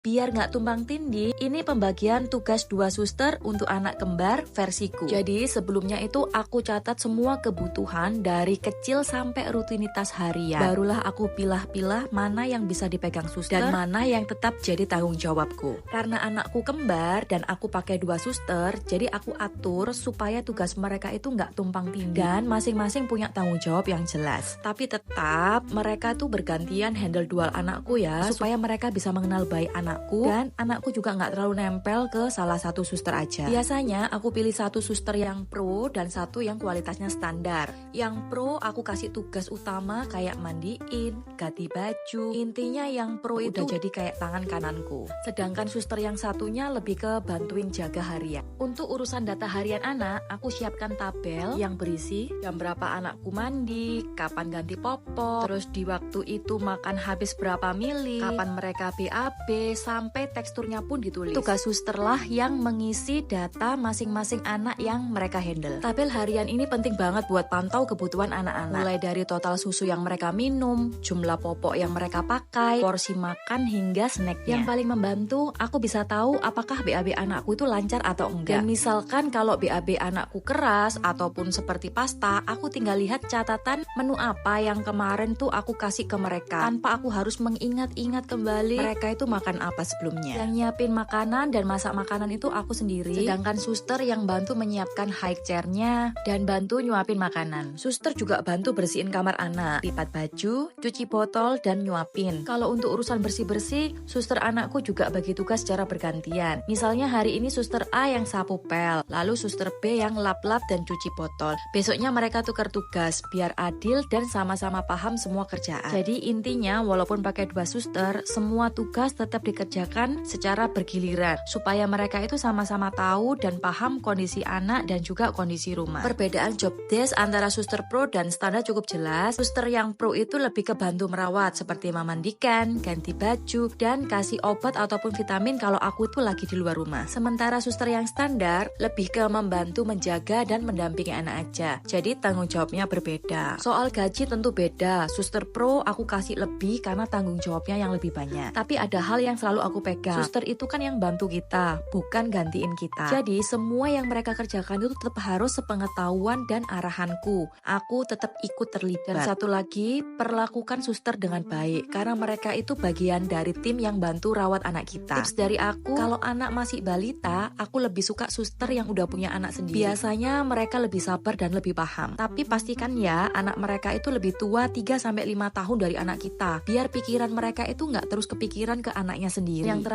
Biar nggak tumpang tindih, ini pembagian tugas 2 suster untuk anak kembar versiku. Jadi sebelumnya itu aku catat semua kebutuhan dari kecil sampai rutinitas harian. Barulah aku pilah-pilah mana yang bisa dipegang suster dan mana yang tetap jadi tanggung jawabku. Karena anakku kembar dan aku pakai 2 suster, jadi aku atur supaya tugas mereka itu nggak tumpang tindih dan masing-masing punya tanggung jawab yang jelas. Tapi tetap mereka tuh bergantian handle dual anakku ya, supaya mereka bisa mengenal baik anakku dan anakku juga nggak terlalu nempel ke salah satu suster aja. Biasanya aku pilih 1 suster yang pro dan 1 yang kualitasnya standar. Yang pro aku kasih tugas utama kayak mandiin, ganti baju. Intinya yang pro itu udah jadi kayak tangan kananku. Sedangkan suster yang satunya lebih ke bantuin jaga harian. Untuk urusan data harian anak, aku siapkan tabel yang berisi jam berapa anakku mandi, kapan ganti popok, terus di waktu itu makan habis berapa mili, kapan mereka BAB, sampai teksturnya pun ditulis. Tugas suster lah yang mengisi data masing-masing anak yang mereka handle. Tabel harian ini penting banget buat pantau kebutuhan anak-anak. Mulai dari total susu yang mereka minum, jumlah popok yang mereka pakai, porsi makan hingga snacknya. Yang paling membantu, aku bisa tahu apakah BAB anakku itu lancar atau enggak. Dan misalkan kalau BAB anakku keras ataupun seperti pasta, aku tinggal lihat catatan menu apa yang kemarin tuh aku kasih ke mereka. Tanpa aku harus mengingat-ingat kembali mereka itu makan apa sebelumnya. Yang nyiapin makanan dan masak makanan itu aku sendiri, sedangkan suster yang bantu menyiapkan high chair-nya dan bantu nyuapin makanan. Suster juga bantu bersihin kamar anak, lipat baju, cuci botol, dan nyuapin. Kalau untuk urusan bersih-bersih, suster anakku juga bagi tugas secara bergantian. Misalnya hari ini suster A yang sapu pel, lalu suster B yang lap-lap dan cuci botol. Besoknya mereka tukar tugas biar adil dan sama-sama paham semua kerjaan. Jadi intinya walaupun pakai 2 suster, semua tugas tetap dikerjakan secara bergiliran supaya mereka itu sama-sama tahu dan paham kondisi anak dan juga kondisi rumah. Perbedaan job desk antara suster pro dan standar cukup jelas. Suster yang pro itu lebih ke bantu merawat seperti memandikan, ganti baju, dan kasih obat ataupun vitamin kalau aku tuh lagi di luar rumah. Sementara suster yang standar lebih ke membantu menjaga dan mendampingi anak aja. Jadi tanggung jawabnya berbeda. Soal gaji tentu beda. Suster pro aku kasih lebih karena tanggung jawabnya yang lebih banyak. Tapi ada hal yang selalu aku pegang. Suster itu kan yang bantu kita, bukan gantiin kita. Jadi semua yang mereka kerjakan itu tetap harus sepengetahuan dan arahanku. Aku tetap ikut terlibat. Dan satu lagi, perlakukan suster dengan baik karena mereka itu bagian dari tim yang bantu rawat anak kita. Tips dari aku, kalau anak masih balita, aku lebih suka suster yang udah punya anak sendiri. Biasanya mereka lebih sabar dan lebih paham. Tapi pastikan ya, anak mereka itu lebih tua 3-5 tahun dari anak kita. Biar pikiran mereka itu nggak terus kepikiran ke anaknya sendiri. Yang